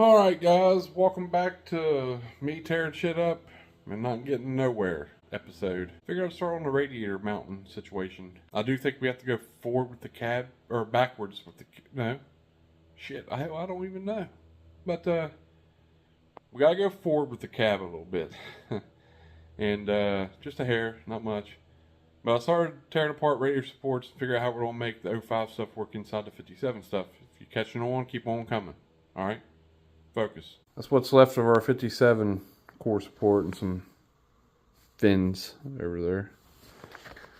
Alright guys, welcome back to me tearing shit up and not getting nowhere episode. Figured I'd start on the radiator mounting situation. I do think we have to go forward with the cab, or backwards with the, no. Shit, I don't even know. But we gotta go forward with the cab a little bit. And just a hair, not much. But I started tearing apart radiator supports and figure out how we're gonna make the 05 stuff work inside the 57 stuff. If you're catching on, keep on coming. Alright? Focus. That's what's left of our 57 core support and some fins over there.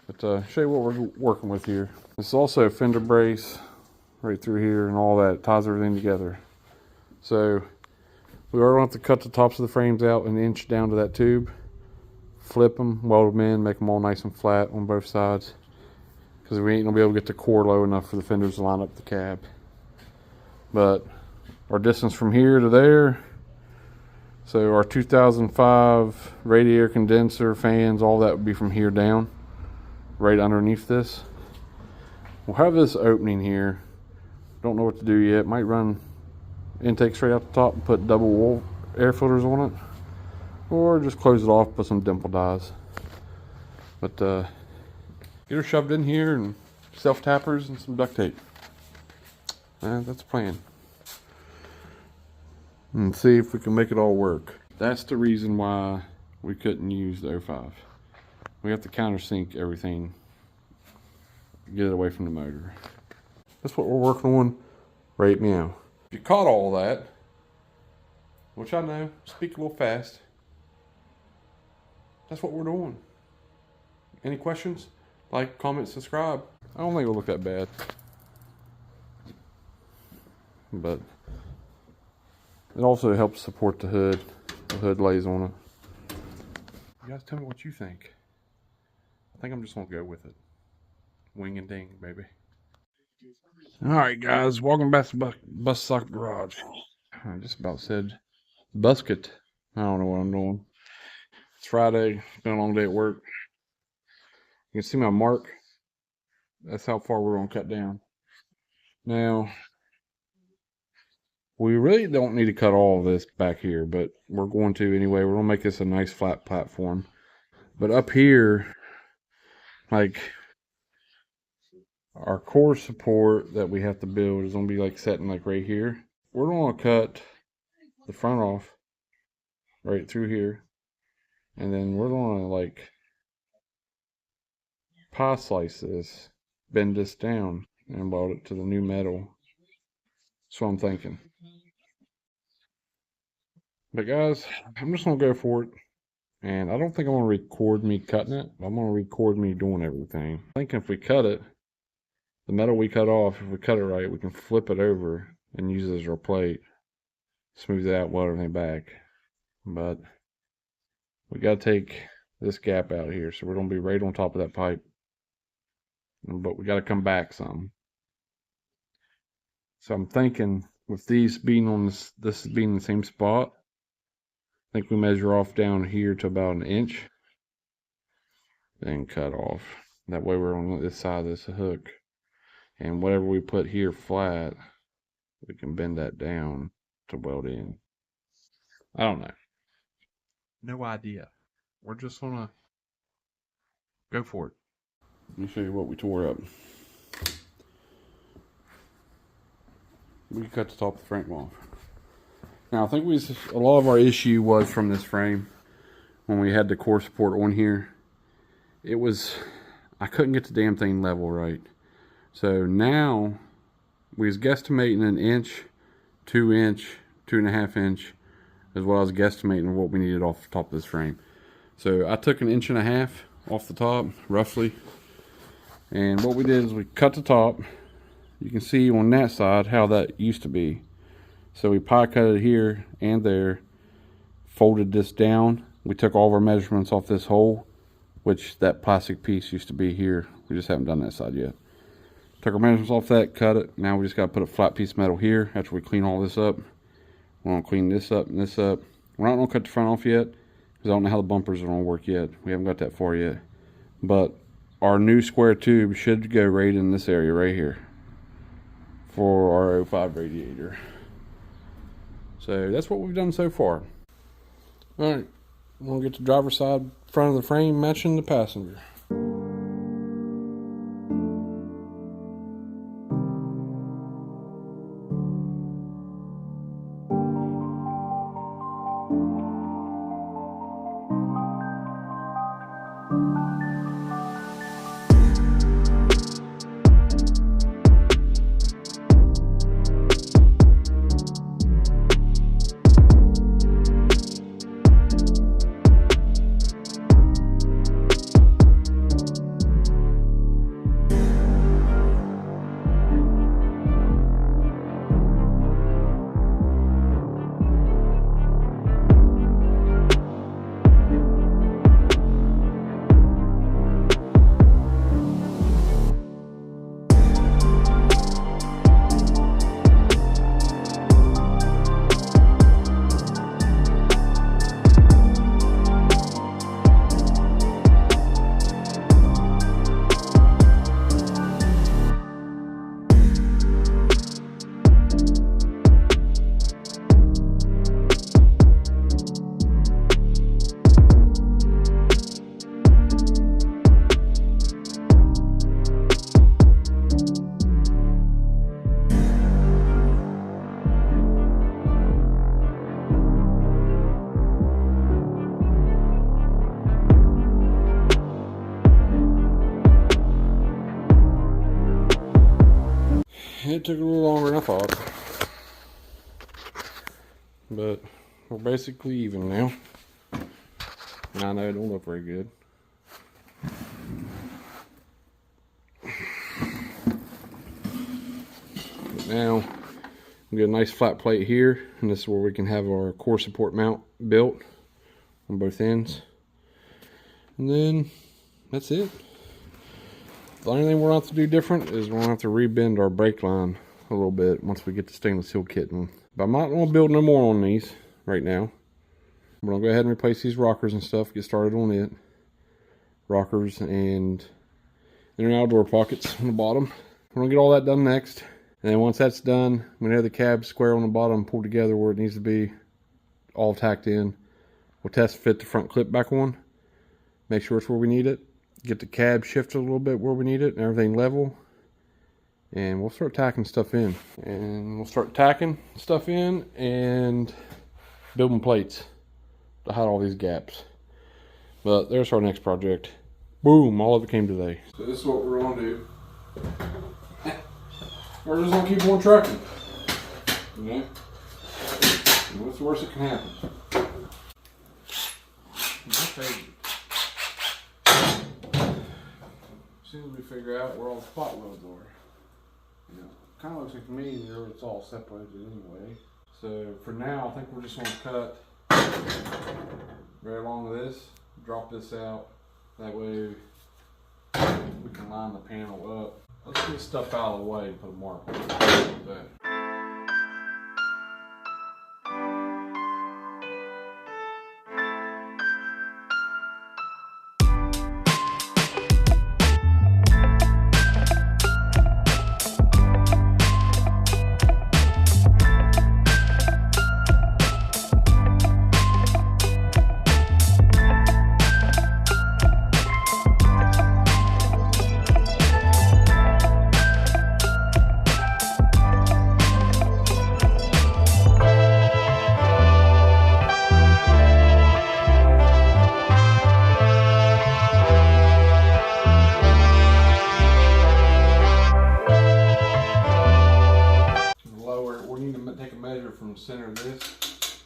But show you what we're working with here. This is also a fender brace right through here and all that. It ties everything together. So we are going to have to cut the tops of the frames out an inch down to that tube. Flip them, weld them in, make them all nice and flat on both sides. Because we ain't going to be able to get the core low enough for the fenders to line up the cab. But our distance from here to there, so our 2005 radiator condenser fans, all that would be from here down, right underneath this. We'll have this opening here. Don't know what to do yet. Might run intake straight out the top and put double wall air filters on it, or just close it off, put some dimple dies. But get her shoved in here and self tappers and some duct tape. That's the plan. And see if we can make it all work. That's the reason why we couldn't use the 05. We have to countersink everything, get it away from the motor. That's what we're working on right now. If you caught all that, which I know, speak a little fast, that's what we're doing. Any questions? Like, comment, subscribe. I don't think it'll look that bad. But it also helps support the hood. The hood lays on it. You guys tell me what you think. I think I'm just gonna go with it. Wing and ding, baby. Alright guys, welcome back to Bus Socket Garage. I just about said busket. I don't know what I'm doing. It's Friday, it's been a long day at work. You can see my mark. That's how far we're gonna cut down. Now, we really don't need to cut all of this back here, but we're going to anyway. We're going to make this a nice flat platform. But up here, like, our core support that we have to build is going to be like setting like right here. We're going to cut the front off right through here. And then we're going to like pie slice this, bend this down, and weld it to the new metal. That's what I'm thinking. But guys, I'm just going to go for it. And I don't think I'm going to record me cutting it. I'm going to record me doing everything. I think if we cut it, the metal we cut off, if we cut it right, we can flip it over and use it as our plate. Smooth it out, weld everything back. But we got to take this gap out here. So we're going to be right on top of that pipe. But we got to come back some. So I'm thinking with these being on this being the same spot, I think we measure off down here to about an inch. Then cut off. That way we're on this side of this hook. And whatever we put here flat, we can bend that down to weld in. I don't know. No idea. We're just gonna go for it. Let me show you what we tore up. We cut the top of the frame off. Now I think a lot of our issue was from this frame when we had the core support on here. It was, I couldn't get the damn thing level right. So now we was guesstimating an inch, 2 inch, 2.5 inch, as well as guesstimating what we needed off the top of this frame. So I took an 1.5 inches off the top, roughly. And what we did is we cut the top. You can see on that side how that used to be. So we pie cut it here and there, folded this down. We took all of our measurements off this hole, which that plastic piece used to be here. We just haven't done that side yet. Took our measurements off that, cut it. Now we just got to put a flat piece of metal here after we clean all this up. We're going to clean this up and this up. We're not going to cut the front off yet because I don't know how the bumpers are going to work yet. We haven't got that far yet. But our new square tube should go right in this area right here for our 05 radiator. So that's what we've done so far. Alright, we're going to get the driver's side front of the frame matching the passenger. It took a little longer than I thought, but we're basically even now. And I know it don't look very good. But now we get a nice flat plate here, and this is where we can have our core support mount built on both ends. And then that's it. The only thing we're going to have to do different is we're going to have to rebend our brake line a little bit once we get the stainless steel kit in. But I'm not going to build no more on these right now. We're going to go ahead and replace these rockers and stuff, get started on it. Rockers and inner and outdoor pockets on the bottom. We're going to get all that done next. And then once that's done, we have the cab square on the bottom pulled together where it needs to be, all tacked in. We'll test fit the front clip back on. Make sure it's where we need it. Get the cab shifted a little bit where we need it and everything level. And we'll start tacking stuff in. And we'll start tacking stuff in and building plates to hide all these gaps. But there's our next project. Boom, all of it came today. So this is what we're going to do. We're just going to keep on trucking. You know? And what's the worst that can happen? As soon as we figure out where all the spot welds are. You know, kind of looks like to me it's all separated anyway. So for now, I think we're just going to cut right along this, drop this out. That way we can line the panel up. Let's get this stuff out of the way and put a mark on it. From the center of this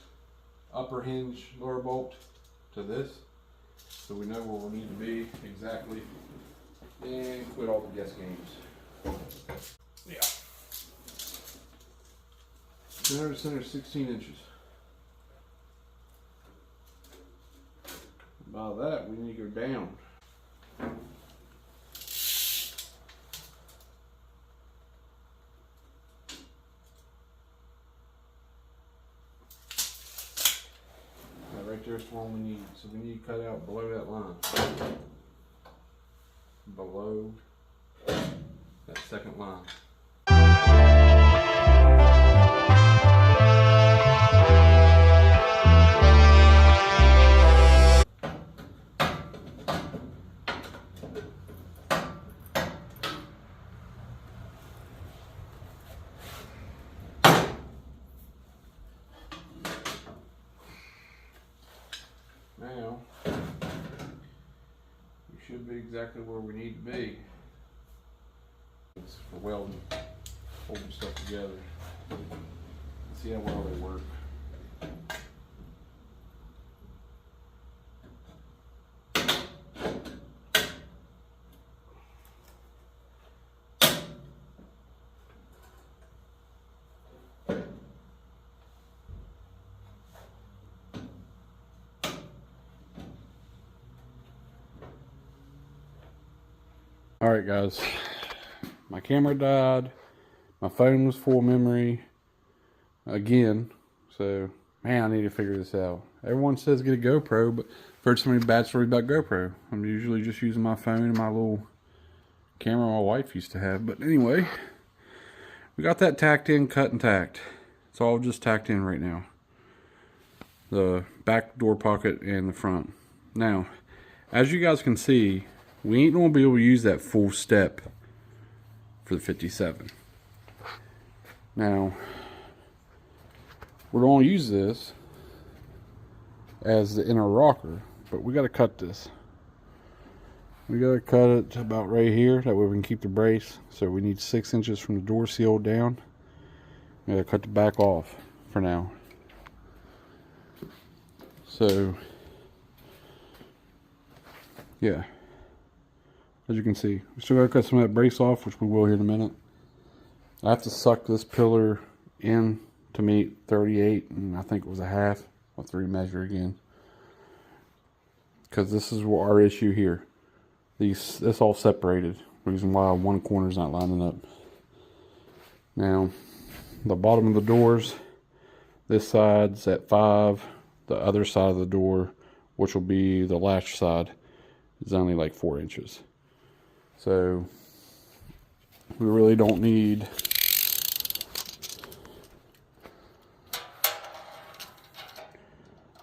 upper hinge lower bolt to this, so we know where we need to be exactly, and quit all the guess games. Yeah, center to center 16 inches. By that we need to go down. Right there's the one we need. So we need to cut out below that line. Below that second line. be exactly where we need to be. It's for welding, holding stuff together. See how well they work. Alright guys, my camera died, my phone was full memory again, so man, I need to figure this out. Everyone says get a GoPro, but I've heard so many bad stories about GoPro. I'm usually just using my phone and my little camera my wife used to have. But anyway, we got that tacked in, cut and tacked. It's all just tacked in right now. The back door pocket and the front. Now, as you guys can see, we ain't gonna be able to use that full step for the 57. Now, we're gonna use this as the inner rocker, but we gotta cut this. We gotta cut it to about right here, that way we can keep the brace. So we need 6 inches from the door seal down. We gotta cut the back off for now. So, yeah. As you can see, we still gotta cut some of that brace off, which we will here in a minute. I have to suck this pillar in to meet 38, and I think it was a half. I'll have to remeasure again, because this is our issue here. This all separated. Reason why one corner's not lining up. Now, the bottom of the doors, this side's at 5. The other side of the door, which will be the latch side, is only like 4 inches. So we really don't need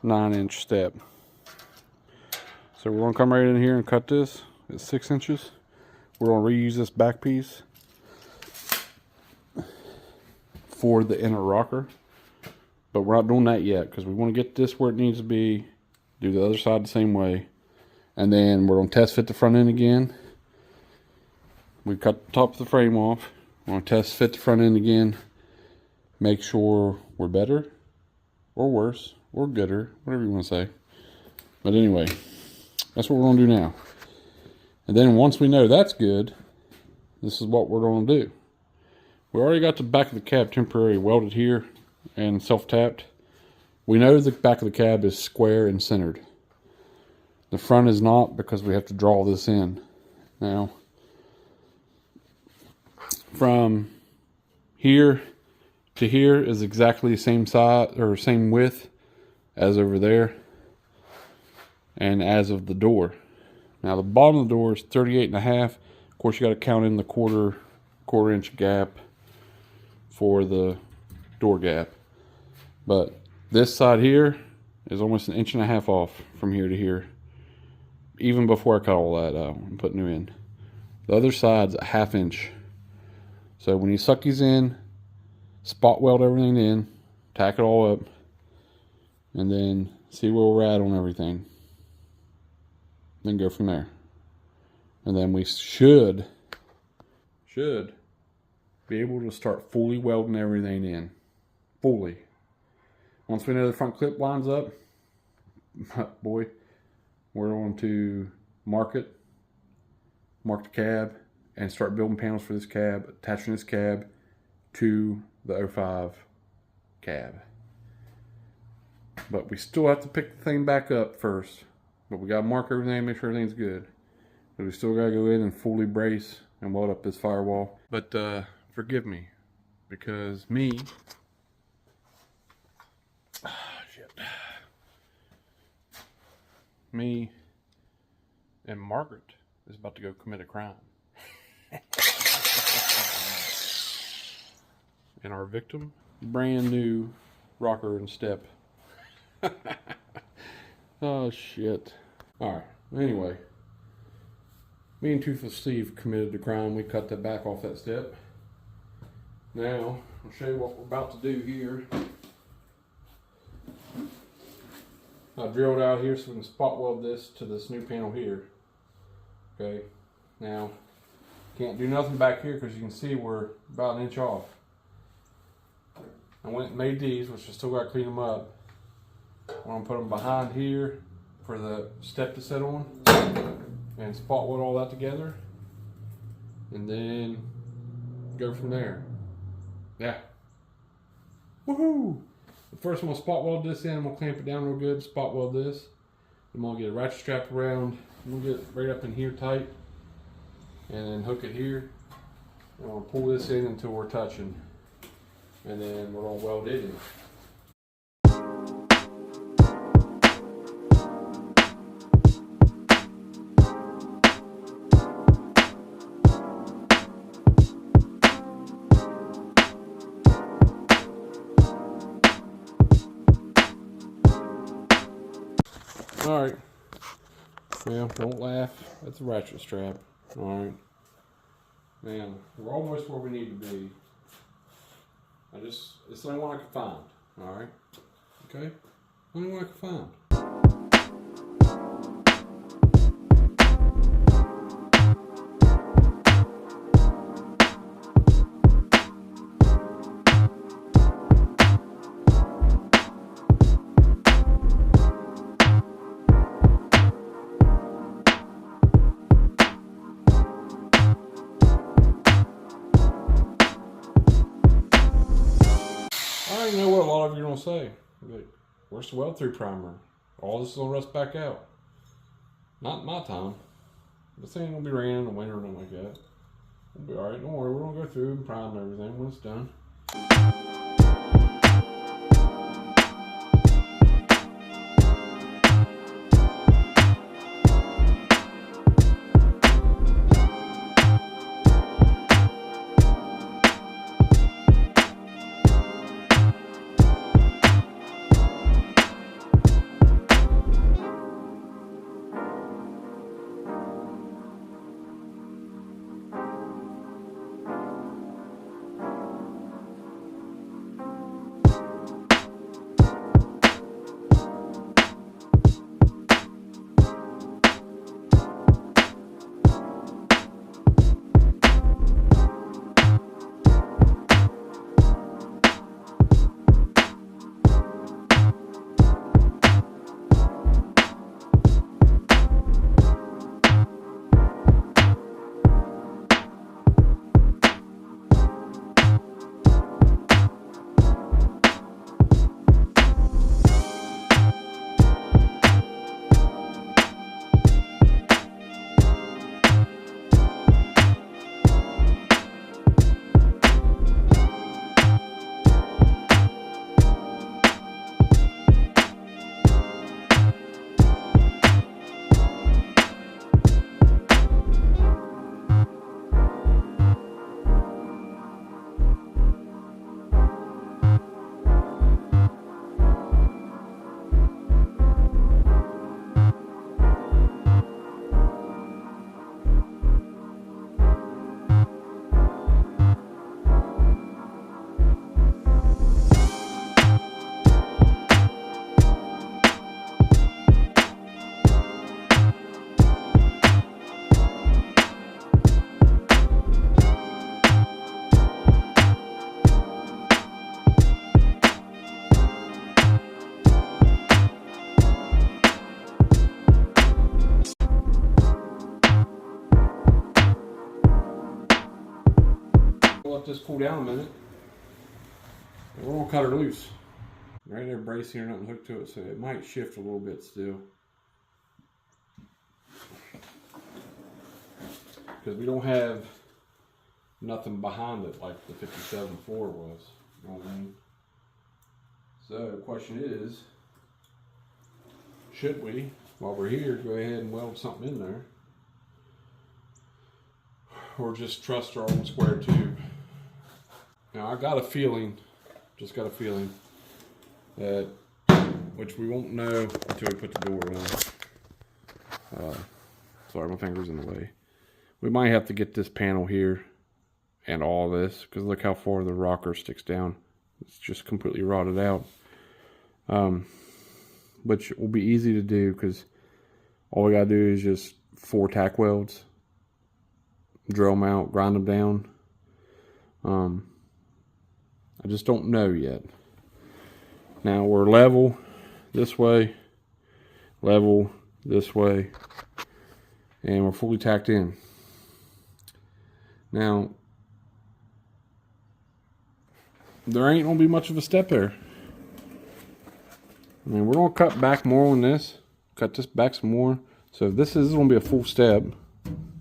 a 9-inch step. So we're gonna come right in here and cut this at 6 inches. We're gonna reuse this back piece for the inner rocker, but we're not doing that yet because we want to get this where it needs to be, do the other side the same way, and then we're gonna test fit the front end again. We cut the top of the frame off. We're going to test fit the front end again. Make sure we're better or worse or gooder, whatever you want to say. But anyway, that's what we're going to do now. And then once we know that's good, this is what we're going to do. We already got the back of the cab temporarily welded here and self-tapped. We know the back of the cab is square and centered. The front is not, because we have to draw this in. Now, from here to here is exactly the same size or same width as over there and as of the door. Now the bottom of the door is 38.5. Of course, you got to count in the quarter inch gap for the door gap. But this side here is almost 1.5 inches off from here to here, even before I cut all that out and put new in. The other side's a 1/2 inch. So when you suck these in, spot weld everything in, tack it all up, and then see where we're at on everything. Then go from there. And then we should be able to start fully welding everything in. Fully. Once we know the front clip lines up, boy, we're going to mark the cab, and start building panels for this cab, attaching this cab to the 05 cab. But we still have to pick the thing back up first. But we gotta mark everything, make sure everything's good. But we still gotta go in and fully brace and weld up this firewall. But forgive me, because me and Margaret is about to go commit a crime. And our victim, brand new rocker and step. Oh shit. Alright, anyway, me and Toothless Steve committed the crime. We cut the back off that step. Now I'll show you what we're about to do here. I drilled out here so we can spot weld this to this new panel here. Okay, now can't do nothing back here because you can see we're about an inch off. I went and made these, which I still got to clean them up. I'm gonna put them behind here for the step to sit on, and spot weld all that together, and then go from there. Yeah. Woohoo! First, I'm gonna spot weld this in. I'm gonna clamp it down real good. Spot weld this. I'm gonna get a ratchet strap around. I'm gonna get it right up in here tight, and then hook it here. I'm gonna pull this in until we're touching, and then we're gonna weld it in. Alright, well, don't laugh, that's a ratchet strap. Alright, now, we're almost where we need to be. It's the only one I could find, alright? Okay? Only one I could find. I already know what a lot of you are going to say. Like, where's the weld through primer? All this is going to rust back out. Not in my time. This ain't going to be raining in the winter or nothing like that. We'll be alright. Don't worry. We're going to go through and prime everything when it's done. Let this cool down a minute. We're gonna cut her loose. Right there, brace here, nothing hooked to it, so it might shift a little bit still. Because we don't have nothing behind it like the 57.4 was. You know what I mean? So the question is, should we, while we're here, go ahead and weld something in there? Or just trust our own square tube? Now I got a feeling, just got a feeling, that, which we won't know until we put the door on. Sorry, my finger's in the way. We might have to get this panel here and all this, because look how far the rocker sticks down. It's just completely rotted out. Which will be easy to do, because all we gotta do is just 4 tack welds, drill them out, grind them down. I just don't know yet. Now we're level this way, level this way, and we're fully tacked in. Now, there ain't gonna be much of a step there. I mean, we're gonna cut back more on this, cut this back some more. So this is gonna be a full step.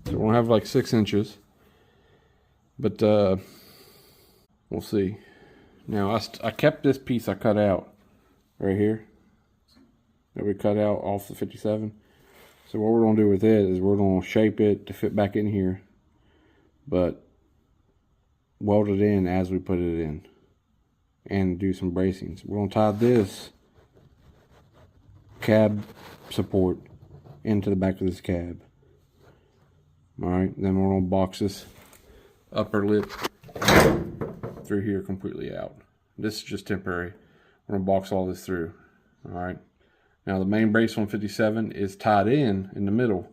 So we're gonna have like 6 inches. But we'll see. Now I kept this piece I cut out right here that we cut out off the 57. So what we're gonna do with it is we're gonna shape it to fit back in here, but weld it in as we put it in and do some bracings. We're gonna tie this cab support into the back of this cab. Alright, then we're gonna box this upper lip through here completely out. This is just temporary. We're gonna box all this through. Alright. Now the main brace on 57 is tied in the middle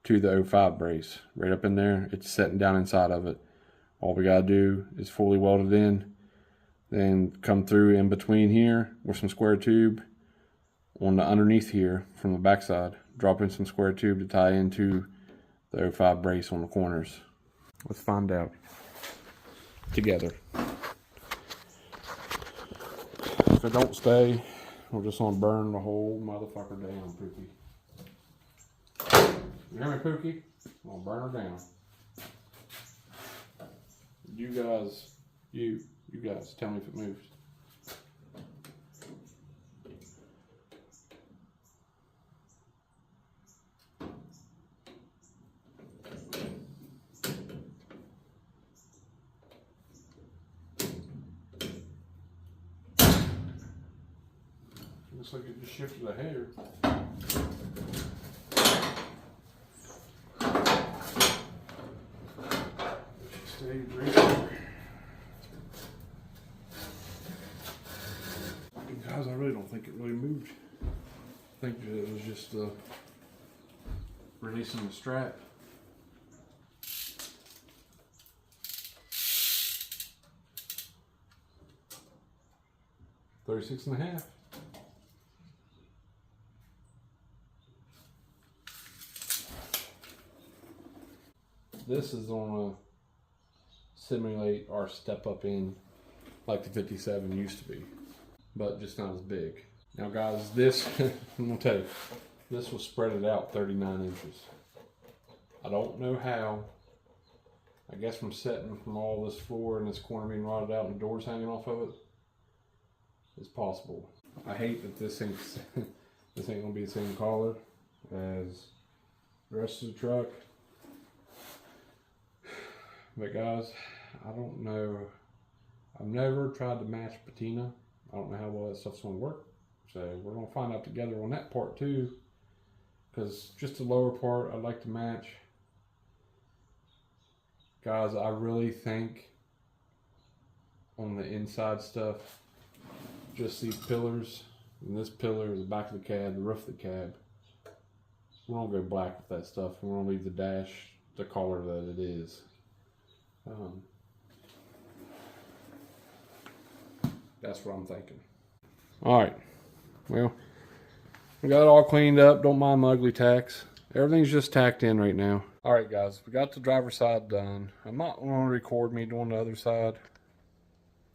to the 05 brace. Right up in there, it's setting down inside of it. All we gotta do is fully weld it in, then come through in between here with some square tube on the underneath here from the backside. Drop in some square tube to tie into the 05 brace on the corners. Let's find out together. If it don't stay, we're just gonna burn the whole motherfucker down, Pookie. You hear me, Pookie? I'm gonna burn her down. You guys, tell me if it moves. Looks like it just shifted a hair. Stayed right there. Guys, I really don't think it really moved. I think it was just releasing the strap. $36.5. This is gonna simulate our step up in like the 57 used to be, but just not as big. Now guys, this, I'm gonna tell you, this will spread it out 39 inches. I don't know how. I guess from setting from all this floor and this corner being rotted out and the doors hanging off of it, it's possible. I hate that this ain't gonna be the same color as the rest of the truck. But guys, I don't know. I've never tried to match patina. I don't know how well that stuff's gonna work. So we're gonna find out together on that part too. Because just the lower part I'd like to match. Guys, I really think on the inside stuff, just these pillars, and this pillar, the back of the cab, the roof of the cab, we're gonna go black with that stuff. We're gonna leave the dash the color that it is. That's what I'm thinking. Alright, well, we got it all cleaned up. Don't mind my ugly tacks. Everything's just tacked in right now. Alright guys, we got the driver's side done. I'm not going to record me doing the other side.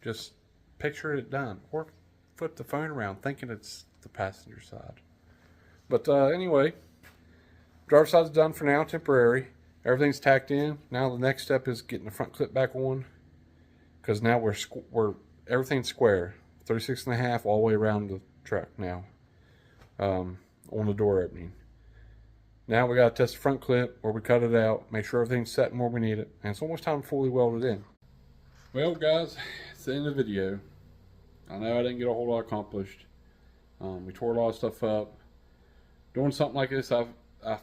Just picture it done. Or flip the phone around thinking it's the passenger side. But anyway, driver's side's done for now, temporary. Everything's tacked in. Now the next step is getting the front clip back on, because now we're everything's square, 36.5 all the way around the truck now, on the door opening. Now we got to test the front clip where we cut it out, make sure everything's set where we need it, and it's almost time to fully weld it in. Well guys, it's the end of the video. I know I didn't get a whole lot accomplished. We tore a lot of stuff up. Doing something like this, I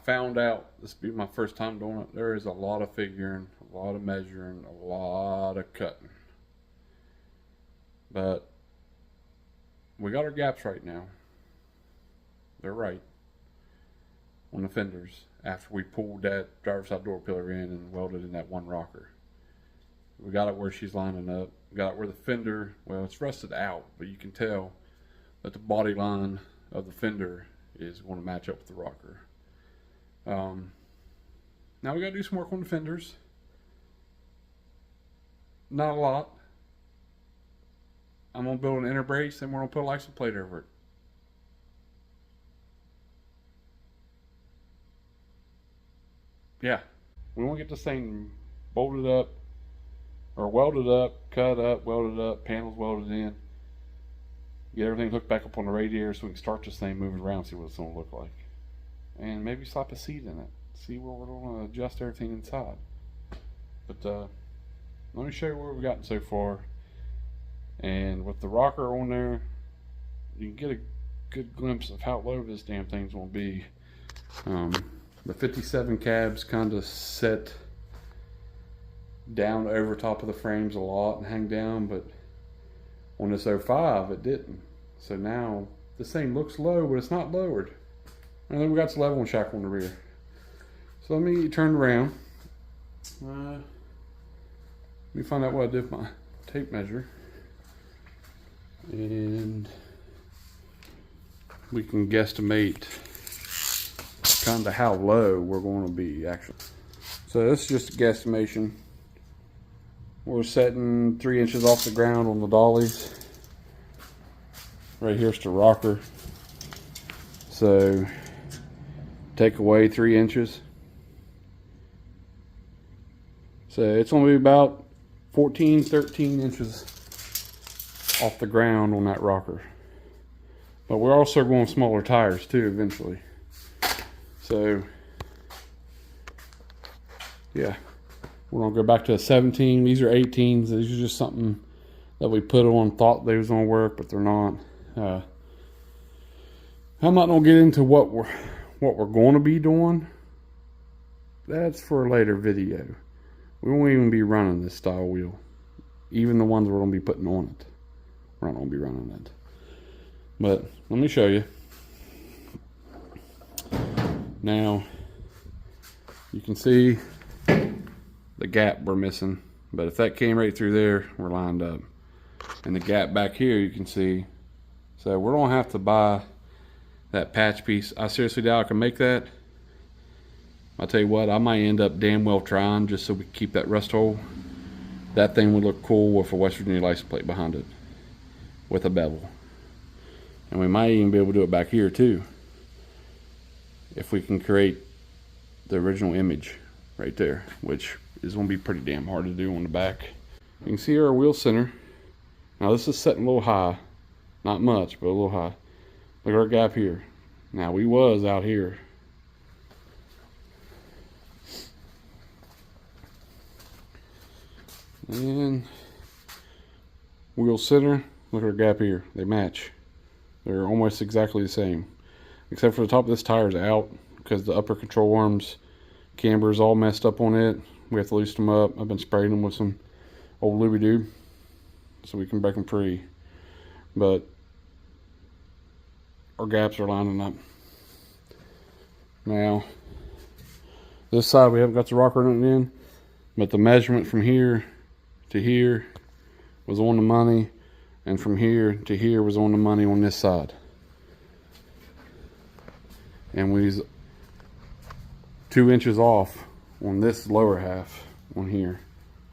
found out, this will be my first time doing it, there is a lot of figuring, a lot of measuring, a lot of cutting. But we got our gaps right now. They're right. on the fenders after we pulled that driver's side door pillar in and welded in that one rocker. We got it where she's lining up. We got it where the fender, well, it's rusted out, but you can tell that the body line of the fender is going to match up with the rocker. Now we got to do some work on the fenders. Not a lot. I'm going to build an inner brace and we're going to put a license plate over it. Yeah, we want to get this thing bolted up or welded up, cut up, welded up, panels welded in. Get everything hooked back up on the radiator so we can start this thing moving around, see what it's going to look like. And maybe slap a seat in it. See where we're going to adjust everything inside. But let me show you where we've gotten so far. And with the rocker on there, you can get a good glimpse of how low this damn thing's going to be. The 57 cabs kind of set down over top of the frames a lot and hang down, but on this 05 it didn't. So now this thing looks low, but it's not lowered. And then we got the leveling shackle on the rear. So let me turn around. Let me find out what I did with my tape measure. And we can guesstimate kind of how low we're going to be actually. So this is just a guesstimation. We're setting 3 inches off the ground on the dollies. Right here's the rocker. So take away 3 inches. So it's going to be about 14, 13 inches off the ground on that rocker. But we're also going smaller tires too eventually. So yeah, we're going to go back to a 17. These are 18s. These are just something that we put on, thought they was going to work, but they're not. I'm not going to get into what we're going to be doing. That's for a later video. We won't even be running this style wheel. Even the ones we're going to be putting on it. We're not going to be running it. But let me show you. Now, you can see the gap we're missing. But if that came right through there, we're lined up. And the gap back here, you can see. So we're going to have to buy that patch piece. I seriously doubt I can make that. I'll tell you what, I might end up damn well trying just so we can keep that rust hole. That thing would look cool with a West Virginia license plate behind it. With a bevel. And we might even be able to do it back here too. If we can create the original image right there. Which is going to be pretty damn hard to do on the back. You can see our wheel center. Now this is setting a little high. Not much, but a little high. Look at our gap here. Now we was out here. And wheel center, look at our gap here. They match. They're almost exactly the same. Except for the top of this tire is out because the upper control arms camber is all messed up on it. We have to loosen them up. I've been spraying them with some old Looby-Doo so we can break them free. But our gaps are lining up. Now, this side we haven't got the rocker in, but the measurement from here to here was on the money, and from here to here was on the money on this side. And we was 2 inches off on this lower half on here,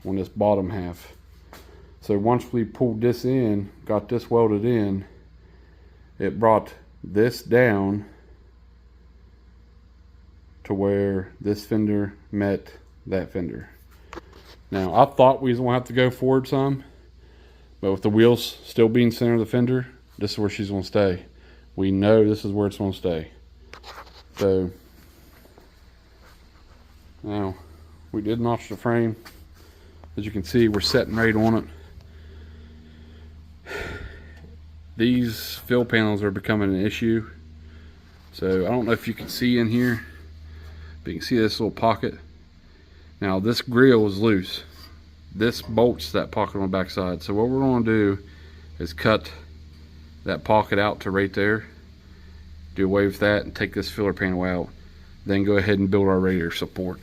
on this bottom half. So once we pulled this in, got this welded in, it brought this down to where this fender met that fender. Now I thought we was gonna have to go forward some, but with the wheels still being center of the fender, this is where she's gonna stay. We know this is where it's gonna stay. So now we did notch the frame. As you can see, we're setting right on it. These fill panels are becoming an issue. So I don't know if you can see in here, but you can see this little pocket. Now this grill is loose. This bolts that pocket on the back side. So what we're going to do is cut that pocket out to right there. Do away with that and take this filler panel out. then go ahead and build our radiator support.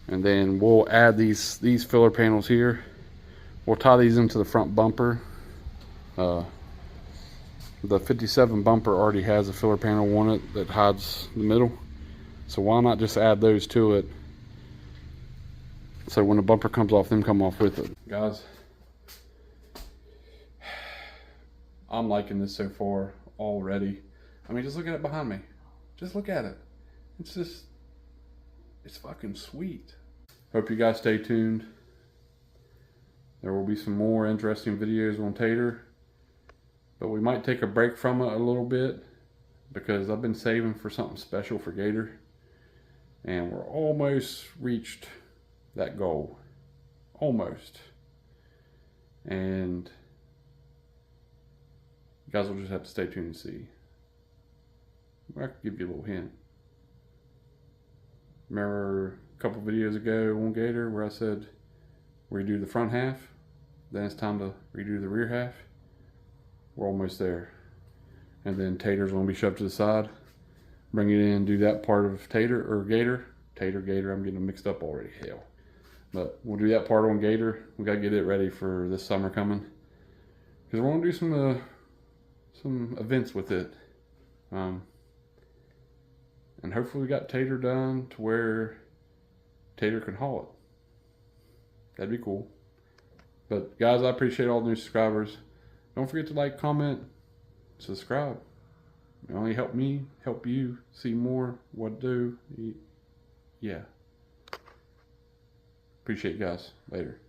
And then we'll add these filler panels here. We'll tie these into the front bumper. The 57 bumper already has a filler panel on it that hides the middle. So why not just add those to it? So when the bumper comes off, them come off with it. Guys, I'm liking this so far already. I mean, just look at it behind me. Just look at it. It's fucking sweet. Hope you guys stay tuned. There will be some more interesting videos on Tator, but we might take a break from it a little bit because I've been saving for something special for Gator, and we're almost reached that goal. Almost. And you guys will just have to stay tuned and see. I can give you a little hint. Remember a couple videos ago on Gator where I said redo the front half, then it's time to redo the rear half? We're almost there. And then Tator's gonna be shoved to the side. Bring it in, do that part of Tator or Gator. Gator, I'm getting them mixed up already, hell. But we'll do that part on Gator. We gotta get it ready for this summer coming. Because we're gonna do some events with it. And hopefully we got Tator done to where Tator can haul it. That'd be cool. But guys, I appreciate all the new subscribers. Don't forget to like, comment, subscribe. It only help me, help you see more what to do. Yeah. Appreciate you guys. Later.